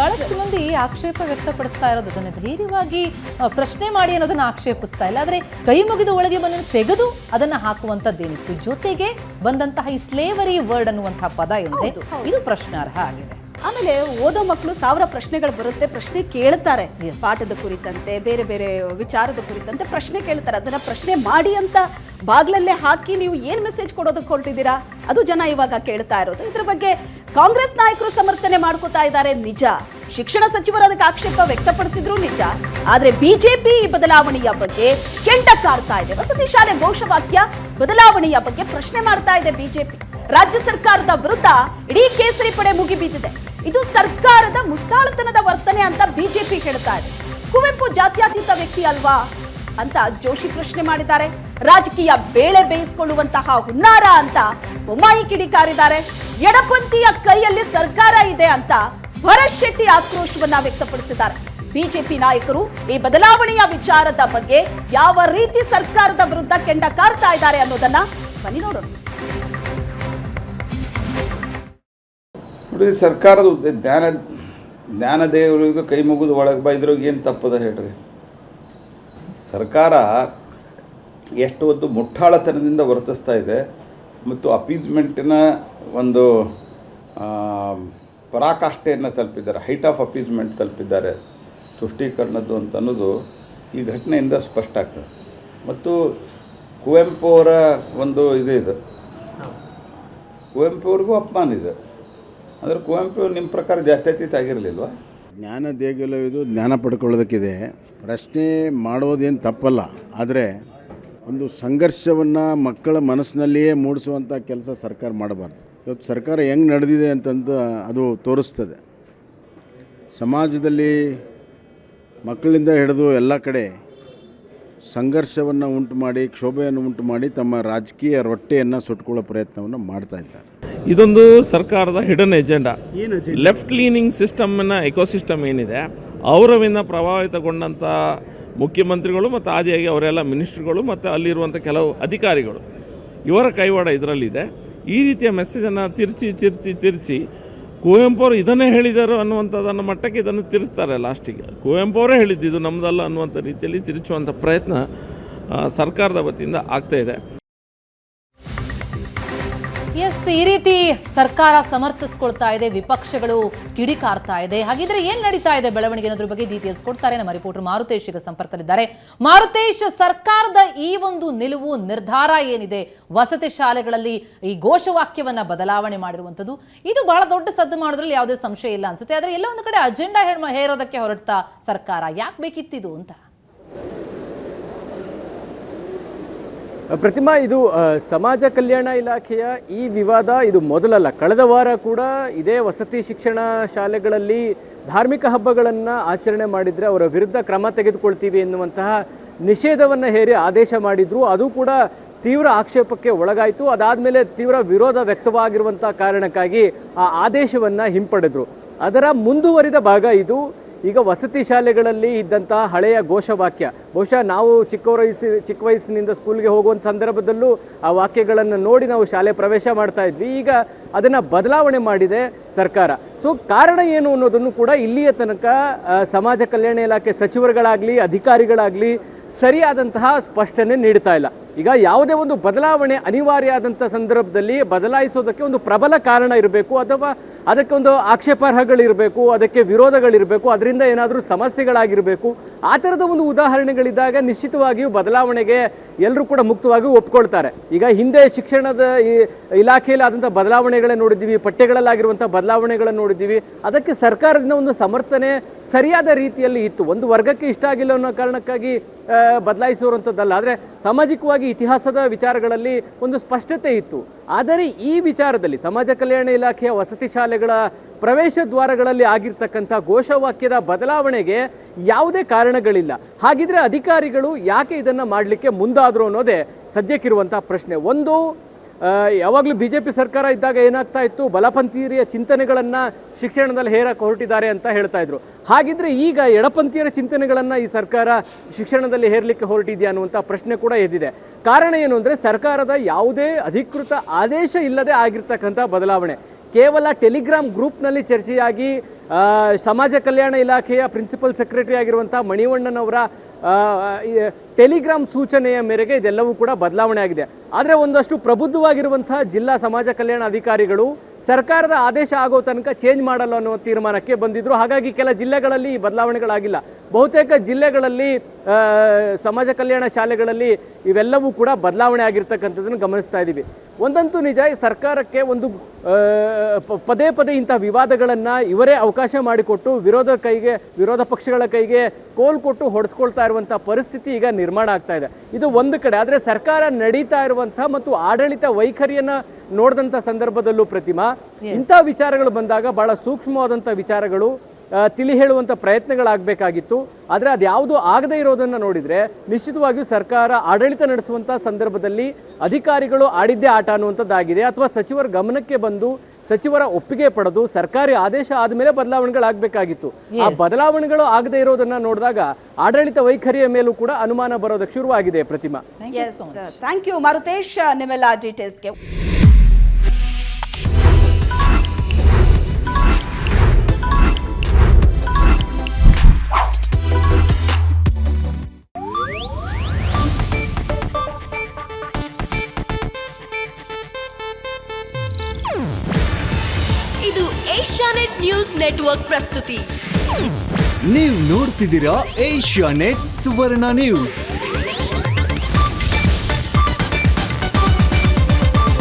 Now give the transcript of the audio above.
ಬಹಳಷ್ಟು ಮಂದಿ ಆಕ್ಷೇಪ ವ್ಯಕ್ತಪಡಿಸ್ತಾ ಇರೋದು ಅದನ್ನ ಧೈರ್ಯವಾಗಿ ಪ್ರಶ್ನೆ ಮಾಡಿ ಅನ್ನೋದನ್ನ ಆಕ್ಷೇಪಿಸ್ತಾ ಇಲ್ಲ. ಆದ್ರೆ ಕೈ ಮುಗಿದು ಒಳಗೆ ಬಂದ ತೆಗೆದು ಅದನ್ನ ಹಾಕುವಂತದ್ದೇನಿತ್ತು, ಜೊತೆಗೆ ಬಂದಂತಹ ಈ ಸ್ಲೇವರಿ ವರ್ಡ್ ಅನ್ನುವಂತಹ ಪದ ಏನಿದೆ ಇದು ಪ್ರಶ್ನಾರ್ಹ ಆಗಿದೆ. ಆಮೇಲೆ ಓದೋ ಮಕ್ಕಳು 1000 ಪ್ರಶ್ನೆಗಳು ಬರುತ್ತೆ, ಪ್ರಶ್ನೆ ಕೇಳ್ತಾರೆ, ಪಾಠದ ಕುರಿತಂತೆ ಬೇರೆ ಬೇರೆ ವಿಚಾರದ ಕುರಿತಂತೆ ಪ್ರಶ್ನೆ ಕೇಳ್ತಾರೆ. ಅದನ್ನ ಪ್ರಶ್ನೆ ಮಾಡಿ ಅಂತ ಬಾಗ್ಲಲ್ಲೇ ಹಾಕಿ ನೀವು ಏನ್ ಮೆಸೇಜ್ ಕೊಡೋದಕ್ಕೆ ಹೊರಟಿದ್ದೀರಾ, ಅದು ಜನ ಇವಾಗ ಕೇಳ್ತಾ ಇರೋದು. ಇದ್ರ ಬಗ್ಗೆ ಕಾಂಗ್ರೆಸ್ ನಾಯಕರು ಸಮರ್ಥನೆ ಮಾಡ್ಕೋತಾ ಇದ್ದಾರೆ ನಿಜ, ಶಿಕ್ಷಣ ಸಚಿವರು ಅದಕ್ಕೆ ಆಕ್ಷೇಪ ವ್ಯಕ್ತಪಡಿಸಿದ್ರು ನಿಜ. ಆದ್ರೆ ಬಿಜೆಪಿ ಈ ಬದಲಾವಣೆಯ ಬಗ್ಗೆ ಕೆಂಡ ಕಾರ್ತಾ ಇದೆ. ವಸತಿ ಶಾಲೆ ಘೋಷವಾಕ್ಯ ಬದಲಾವಣೆಯ ಬಗ್ಗೆ ಪ್ರಶ್ನೆ ಮಾಡ್ತಾ ಇದೆ ಬಿಜೆಪಿ. ರಾಜ್ಯ ಸರ್ಕಾರದ ವಿರುದ್ಧ ಇಡೀ ಕೇಸರಿ ಪಡೆ ಮುಗಿಬಿದ್ದಿದೆ. ಇದು ಸರ್ಕಾರದ ಮುಟ್ಟಾಳತನದ ವರ್ತನೆ ಅಂತ ಬಿಜೆಪಿ ಹೇಳ್ತಾ ಇದೆ. ಕುವೆಂಪು ಜಾತ್ಯತೀತ ವ್ಯಕ್ತಿ ಅಲ್ವಾ ಅಂತ ಜೋಶಿ ಪ್ರಶ್ನೆ ಮಾಡಿದ್ದಾರೆ. ರಾಜಕೀಯ ಬೇಳೆ ಬೇಯಿಸಿಕೊಳ್ಳುವಂತಹ ಹುನ್ನಾರ ಅಂತ ಬೊಮ್ಮಾಯಿ ಕಿಡಿಕಾರಿದ್ದಾರೆ. ಎಡಪಂಥೀಯ ಕೈಯಲ್ಲಿ ಸರ್ಕಾರ ಇದೆ ಅಂತ ಭರತ್ ಶೆಟ್ಟಿ ಆಕ್ರೋಶವನ್ನ ವ್ಯಕ್ತಪಡಿಸಿದ್ದಾರೆ. ಬಿಜೆಪಿ ನಾಯಕರು ಈ ಬದಲಾವಣೆಯ ವಿಚಾರದ ಬಗ್ಗೆ ಯಾವ ರೀತಿ ಸರ್ಕಾರದ ವಿರುದ್ಧ ಕೆಂಡ ಕಾರ್ತಾ ಇದ್ದಾರೆ ಅನ್ನೋದನ್ನ ಬನ್ನಿ ನೋಡೋಣ. ನೋಡಿ, ಸರ್ಕಾರದ ಜ್ಞಾನದೇವರಿಗೂ ಕೈ ಮುಗಿದು ಒಳಗೆ ಬೈದ್ರಿಗೆ ಏನು ತಪ್ಪದ ಹೇಳ್ರಿ. ಸರ್ಕಾರ ಎಷ್ಟು ಒಂದು ಮುಟ್ಟಾಳತನದಿಂದ ವರ್ತಿಸ್ತಾ ಇದೆ ಮತ್ತು ಅಪೀಸ್ಮೆಂಟಿನ ಒಂದು ಪರಾಕಾಷ್ಠೆಯನ್ನು ತಲುಪಿದ್ದಾರೆ, ಹೈಟ್ ಆಫ್ ಅಪೀಸ್ಮೆಂಟ್ ತಲುಪಿದ್ದಾರೆ ತುಷ್ಟೀಕರಣದ್ದು ಅಂತ ಅನ್ನೋದು ಈ ಘಟನೆಯಿಂದ ಸ್ಪಷ್ಟ ಆಗ್ತದೆ. ಮತ್ತು ಕುವೆಂಪು ಅವರ ಒಂದು ಇದು ಕುವೆಂಪು ಅವ್ರಿಗೂ ಅಪಮಾನ ಇದೆ. ಅಂದರೆ ಕುವೆಂಪು ನಿಮ್ಮ ಪ್ರಕಾರ ಜಾತ್ಯತೀತ ಆಗಿರಲಿಲ್ವಾ? ಜ್ಞಾನ ದೇಗುಲ ಇದು ಜ್ಞಾನ ಪಡ್ಕೊಳ್ಳೋದಕ್ಕಿದೆ, ಪ್ರಶ್ನೆ ಮಾಡೋದೇನು ತಪ್ಪಲ್ಲ. ಆದರೆ ಒಂದು ಸಂಘರ್ಷವನ್ನು ಮಕ್ಕಳ ಮನಸ್ಸಿನಲ್ಲಿಯೇ ಮೂಡಿಸುವಂಥ ಕೆಲಸ ಸರ್ಕಾರ ಮಾಡಬಾರ್ದು. ಇವತ್ತು ಸರ್ಕಾರ ಹೆಂಗೆ ನಡೆದಿದೆ ಅಂತಂದು ಅದು ತೋರಿಸ್ತದೆ. ಸಮಾಜದಲ್ಲಿ ಮಕ್ಕಳಿಂದ ಹಿಡಿದು ಎಲ್ಲ ಕಡೆ ಸಂಘರ್ಷವನ್ನು ಉಂಟು ಮಾಡಿ, ಕ್ಷೋಭೆಯನ್ನು ಉಂಟು ಮಾಡಿ ತಮ್ಮ ರಾಜಕೀಯ ರೊಟ್ಟೆಯನ್ನು ಸುಟ್ಕೊಳ್ಳೋ ಪ್ರಯತ್ನವನ್ನು ಮಾಡ್ತಾ ಇದ್ದಾರೆ. ಇದೊಂದು ಸರ್ಕಾರದ ಹಿಡನ್ ಎಜೆಂಡಾ. ಲೆಫ್ಟ್ ಲೀನಿಂಗ್ ಸಿಸ್ಟಮ್ನ ಎಕೋಸಿಸ್ಟಮ್ ಏನಿದೆ ಅವರವಿಂದ ಪ್ರಭಾವಿತಗೊಂಡಂಥ ಮುಖ್ಯಮಂತ್ರಿಗಳು ಮತ್ತು ಆದಿಯಾಗಿ ಅವರೆಲ್ಲ ಮಿನಿಸ್ಟ್ರುಗಳು ಮತ್ತು ಅಲ್ಲಿರುವಂಥ ಕೆಲವು ಅಧಿಕಾರಿಗಳು ಇವರ ಕೈವಾಡ ಇದರಲ್ಲಿದೆ. ಈ ರೀತಿಯ ಮೆಸೇಜನ್ನು ತಿರುಚಿ ಕುವೆಂಪು ಅವರು ಇದನ್ನೇ ಹೇಳಿದರು ಅನ್ನುವಂಥದ್ದನ್ನು ಮಟ್ಟಕ್ಕೆ ಇದನ್ನು ತಿರುಸ್ತಾರೆ. ಲಾಸ್ಟಿಗೆ ಕುವೆಂಪು ಅವರೇ ಹೇಳಿದ್ದು ನಮ್ಮದಲ್ಲ ಅನ್ನುವಂಥ ರೀತಿಯಲ್ಲಿ ತಿರುಚುವಂಥ ಪ್ರಯತ್ನ ಸರ್ಕಾರದ ವತಿಯಿಂದ ಆಗ್ತಾಯಿದೆ. ಎಸ್, ಈ ರೀತಿ ಸರ್ಕಾರ ಸಮರ್ಥಿಸ್ಕೊಳ್ತಾ ಇದೆ, ವಿಪಕ್ಷಗಳು ಕಿಡಿಕಾರ್ತಾ ಇದೆ. ಹಾಗಿದ್ರೆ ಏನ್ ನಡೀತಾ ಇದೆ ಬೆಳವಣಿಗೆ ಅನ್ನೋದ್ರ ಬಗ್ಗೆ ಡೀಟೇಲ್ಸ್ ಕೊಡ್ತಾರೆ ನಮ್ಮ ರಿಪೋರ್ಟರ್ ಮಾರುತೇಶ್ ಈಗ ಸಂಪರ್ಕದಲ್ಲಿದ್ದಾರೆ. ಮಾರುತೇಶ್, ಸರ್ಕಾರದ ಈ ಒಂದು ನಿಲುವು ನಿರ್ಧಾರ ಏನಿದೆ, ವಸತಿ ಶಾಲೆಗಳಲ್ಲಿ ಈ ಘೋಷವಾಕ್ಯವನ್ನ ಬದಲಾವಣೆ ಮಾಡಿರುವಂಥದ್ದು, ಇದು ಬಹಳ ದೊಡ್ಡ ಸದ್ದು ಮಾಡೋದ್ರಲ್ಲಿ ಯಾವುದೇ ಸಂಶಯ ಇಲ್ಲ ಅನ್ಸುತ್ತೆ. ಆದ್ರೆ ಎಲ್ಲ ಒಂದು ಕಡೆ ಅಜೆಂಡಾ ಹೇರೋದಕ್ಕೆ ಹೊರಡ್ತಾ ಸರ್ಕಾರ ಯಾಕೆ ಬೇಕಿತ್ತಿದು ಅಂತ? ಪ್ರತಿಮಾ, ಇದು ಸಮಾಜ ಕಲ್ಯಾಣ ಇಲಾಖೆಯ ಈ ವಿವಾದ ಇದು ಮೊದಲಲ್ಲ. ಕಳೆದ ವಾರ ಕೂಡ ಇದೇ ವಸತಿ ಶಿಕ್ಷಣ ಶಾಲೆಗಳಲ್ಲಿ ಧಾರ್ಮಿಕ ಹಬ್ಬಗಳನ್ನು ಆಚರಣೆ ಮಾಡಿದರೆ ಅವರ ವಿರುದ್ಧ ಕ್ರಮ ತೆಗೆದುಕೊಳ್ತೀವಿ ಎನ್ನುವಂತಹ ನಿಷೇಧವನ್ನು ಹೇರಿ ಆದೇಶ ಮಾಡಿದ್ರು. ಅದು ಕೂಡ ತೀವ್ರ ಆಕ್ಷೇಪಕ್ಕೆ ಒಳಗಾಯಿತು. ಅದಾದಮೇಲೆ ತೀವ್ರ ವಿರೋಧ ವ್ಯಕ್ತವಾಗಿರುವಂಥ ಕಾರಣಕ್ಕಾಗಿ ಆ ಆದೇಶವನ್ನು ಹಿಂಪಡೆದ್ರು. ಅದರ ಮುಂದುವರಿದ ಭಾಗ ಇದು. ಈಗ ವಸತಿ ಶಾಲೆಗಳಲ್ಲಿ ಇದ್ದಂತಹ ಹಳೆಯ ಘೋಷವಾಕ್ಯ, ಬಹುಶಃ ನಾವು ಚಿಕ್ಕ ವಯಸ್ಸಿನಿಂದ ಸ್ಕೂಲ್ಗೆ ಹೋಗುವಂಥ ಸಂದರ್ಭದಲ್ಲೂ ಆ ವಾಕ್ಯಗಳನ್ನು ನೋಡಿ ನಾವು ಶಾಲೆ ಪ್ರವೇಶ ಮಾಡ್ತಾ ಇದ್ವಿ. ಈಗ ಅದನ್ನು ಬದಲಾವಣೆ ಮಾಡಿದೆ ಸರ್ಕಾರ. ಸೊ ಕಾರಣ ಏನು ಅನ್ನೋದನ್ನು ಕೂಡ ಇಲ್ಲಿಯ ತನಕ ಸಮಾಜ ಕಲ್ಯಾಣ ಇಲಾಖೆ ಸಚಿವರುಗಳಾಗಲಿ ಅಧಿಕಾರಿಗಳಾಗಲಿ ಸರಿಯಾದಂತಹ ಸ್ಪಷ್ಟನೆ ನೀಡ್ತಾ ಇಲ್ಲ. ಈಗ ಯಾವುದೇ ಒಂದು ಬದಲಾವಣೆ ಅನಿವಾರ್ಯ ಆದಂಥ ಸಂದರ್ಭದಲ್ಲಿ ಬದಲಾಯಿಸೋದಕ್ಕೆ ಒಂದು ಪ್ರಬಲ ಕಾರಣ ಇರಬೇಕು, ಅಥವಾ ಅದಕ್ಕೆ ಒಂದು ಆಕ್ಷೇಪಾರ್ಹಗಳಿರಬೇಕು, ಅದಕ್ಕೆ ವಿರೋಧಗಳಿರಬೇಕು, ಅದರಿಂದ ಏನಾದರೂ ಸಮಸ್ಯೆಗಳಾಗಿರಬೇಕು. ಆ ಥರದ ಒಂದು ಉದಾಹರಣೆಗಳಿದ್ದಾಗ ನಿಶ್ಚಿತವಾಗಿಯೂ ಬದಲಾವಣೆಗೆ ಎಲ್ಲರೂ ಕೂಡ ಮುಕ್ತವಾಗಿ ಒಪ್ಕೊಳ್ತಾರೆ. ಈಗ ಹಿಂದೆ ಶಿಕ್ಷಣದ ಇಲಾಖೆಯಲ್ಲಿ ಆದಂಥ ಬದಲಾವಣೆಗಳನ್ನ ನೋಡಿದ್ದೀವಿ, ಪಠ್ಯಗಳಲ್ಲಾಗಿರುವಂಥ ಬದಲಾವಣೆಗಳನ್ನು ನೋಡಿದ್ದೀವಿ. ಅದಕ್ಕೆ ಸರ್ಕಾರದಿಂದ ಒಂದು ಸಮರ್ಥನೆ ಸರಿಯಾದ ರೀತಿಯಲ್ಲಿ ಇತ್ತು. ಒಂದು ವರ್ಗಕ್ಕೆ ಇಷ್ಟ ಆಗಿಲ್ಲ ಅನ್ನೋ ಕಾರಣಕ್ಕಾಗಿ ಬದಲಾಯಿಸುವಂಥದ್ದಲ್ಲ. ಆದರೆ ಸಾಮಾಜಿಕವಾಗಿ ಇತಿಹಾಸದ ವಿಚಾರಗಳಲ್ಲಿ ಒಂದು ಸ್ಪಷ್ಟತೆ ಇತ್ತು. ಆದರೆ ಈ ವಿಚಾರದಲ್ಲಿ ಸಮಾಜ ಕಲ್ಯಾಣ ಇಲಾಖೆಯ ವಸತಿ ಶಾಲೆಗಳ ಪ್ರವೇಶ ದ್ವಾರಗಳಲ್ಲಿ ಆಗಿರ್ತಕ್ಕಂಥ ಘೋಷವಾಕ್ಯದ ಬದಲಾವಣೆಗೆ ಯಾವುದೇ ಕಾರಣಗಳಿಲ್ಲ. ಹಾಗಿದ್ರೆ ಅಧಿಕಾರಿಗಳು ಯಾಕೆ ಇದನ್ನು ಮಾಡಲಿಕ್ಕೆ ಮುಂದಾದರು ಅನ್ನೋದೇ ಸದ್ಯಕ್ಕಿರುವಂಥ ಪ್ರಶ್ನೆ. ಒಂದು, ಯಾವಾಗಲೂ ಬಿಜೆಪಿ ಸರ್ಕಾರ ಇದ್ದಾಗ ಏನಾಗ್ತಾ ಇತ್ತು, ಬಲಪಂಥೀಯ ಚಿಂತನೆಗಳನ್ನು ಶಿಕ್ಷಣದಲ್ಲಿ ಹೇರಕ್ಕೆ ಹೊರಟಿದ್ದಾರೆ ಅಂತ ಹೇಳ್ತಾ ಇದ್ರು. ಹಾಗಿದ್ರೆ ಈಗ ಎಡಪಂಥೀಯರ ಚಿಂತನೆಗಳನ್ನು ಈ ಸರ್ಕಾರ ಶಿಕ್ಷಣದಲ್ಲಿ ಹೇರಲಿಕ್ಕೆ ಹೊರಟಿದೆಯಾ ಅನ್ನುವಂಥ ಪ್ರಶ್ನೆ ಕೂಡ ಎದ್ದಿದೆ. ಕಾರಣ ಏನು ಅಂದರೆ ಸರ್ಕಾರದ ಯಾವುದೇ ಅಧಿಕೃತ ಆದೇಶ ಇಲ್ಲದೆ ಆಗಿರ್ತಕ್ಕಂಥ ಬದಲಾವಣೆ. ಕೇವಲ ಟೆಲಿಗ್ರಾಮ್ ಗ್ರೂಪ್ನಲ್ಲಿ ಚರ್ಚೆಯಾಗಿ ಸಮಾಜ ಕಲ್ಯಾಣ ಇಲಾಖೆಯ ಪ್ರಿನ್ಸಿಪಲ್ ಸೆಕ್ರೆಟರಿ ಆಗಿರುವಂತಹ ಮಣಿವಣ್ಣನವರ ಟೆಲಿಗ್ರಾಮ್ ಸೂಚನೆಯ ಮೇರೆಗೆ ಇದೆಲ್ಲವೂ ಕೂಡ ಬದಲಾವಣೆ ಆಗಿದೆ. ಆದರೆ ಒಂದಷ್ಟು ಪ್ರಬುದ್ಧವಾಗಿರುವಂತಹ ಜಿಲ್ಲಾ ಸಮಾಜ ಕಲ್ಯಾಣ ಅಧಿಕಾರಿಗಳು ಸರ್ಕಾರದ ಆದೇಶ ಆಗೋ ತನಕ ಚೇಂಜ್ ಮಾಡಲ್ಲ ಅನ್ನೋ ತೀರ್ಮಾನಕ್ಕೆ ಬಂದಿದ್ರು. ಹಾಗಾಗಿ ಕೆಲ ಜಿಲ್ಲೆಗಳಲ್ಲಿ ಈ ಬದಲಾವಣೆಗಳಾಗಿಲ್ಲ. ಬಹುತೇಕ ಜಿಲ್ಲೆಗಳಲ್ಲಿ ಸಮಾಜ ಕಲ್ಯಾಣ ಶಾಲೆಗಳಲ್ಲಿ ಇವೆಲ್ಲವೂ ಕೂಡ ಬದಲಾವಣೆ ಆಗಿರ್ತಕ್ಕಂಥದ್ದನ್ನು ಗಮನಿಸ್ತಾ ಇದ್ದೀವಿ. ಒಂದಂತೂ ನಿಜ, ಈ ಸರ್ಕಾರಕ್ಕೆ ಒಂದು ಪದೇ ಪದೇ ಇಂಥ ವಿವಾದಗಳನ್ನು ಇವರೇ ಅವಕಾಶ ಮಾಡಿಕೊಟ್ಟು ವಿರೋಧ ಪಕ್ಷಗಳ ಕೈಗೆ ಕೋಲ್ ಕೊಟ್ಟು ಹೊಡೆಸ್ಕೊಳ್ತಾ ಇರುವಂತಹ ಪರಿಸ್ಥಿತಿ ಈಗ ನಿರ್ಮಾಣ ಆಗ್ತಾ ಇದೆ. ಇದು ಒಂದು ಕಡೆ. ಆದರೆ ಸರ್ಕಾರ ನಡೀತಾ ಇರುವಂತಹ ಮತ್ತು ಆಡಳಿತ ವೈಖರಿಯನ್ನ ನೋಡಿದಂಥ ಸಂದರ್ಭದಲ್ಲೂ ಪ್ರತಿಮಾ, ಇಂಥ ವಿಚಾರಗಳು ಬಂದಾಗ ಬಹಳ ಸೂಕ್ಷ್ಮವಾದಂಥ ವಿಚಾರಗಳು ತಿಳಿ ಹೇಳುವಂಥ ಪ್ರಯತ್ನಗಳಾಗಬೇಕಾಗಿತ್ತು. ಆದರೆ ಅದ್ಯಾವುದು ಆಗದೇ ಇರೋದನ್ನು ನೋಡಿದರೆ ನಿಶ್ಚಿತವಾಗಿಯೂ ಸರ್ಕಾರ ಆಡಳಿತ ನಡೆಸುವಂಥ ಸಂದರ್ಭದಲ್ಲಿ ಅಧಿಕಾರಿಗಳು ಆಡಿದ್ದೇ ಆಟ ಅನ್ನುವಂಥದ್ದಾಗಿದೆ. ಅಥವಾ ಸಚಿವರ ಗಮನಕ್ಕೆ ಬಂದು ಸಚಿವರ ಒಪ್ಪಿಗೆ ಪಡೆದು ಸರ್ಕಾರಿ ಆದೇಶ ಆದಮೇಲೆ ಬದಲಾವಣೆಗಳಾಗಬೇಕಾಗಿತ್ತು. ಆ ಬದಲಾವಣೆಗಳು ಆಗದೇ ಇರೋದನ್ನ ನೋಡಿದಾಗ ಆಡಳಿತ ವೈಖರಿಯ ಮೇಲೂ ಕೂಡ ಅನುಮಾನ ಬರೋದಕ್ಕೆ ಶುರುವಾಗಿದೆ. ಪ್ರತಿಮಾ, ಥ್ಯಾಂಕ್ ಯು ಮಾರುತೇಶ್ ನಿಮ್ಮೆಲ್ಲ ಡೀಟೇಲ್ಸ್ಗೆ. ಇದು ಏಷ್ಯಾನೆಟ್ ನ್ಯೂಸ್ ನೆಟ್ವರ್ಕ್ ಪ್ರಸ್ತುತಿ. ನೀವು ನೋಡ್ತಿದ್ದೀರಾ ಏಷ್ಯಾನೆಟ್ ಸುವರ್ಣ ನ್ಯೂಸ್.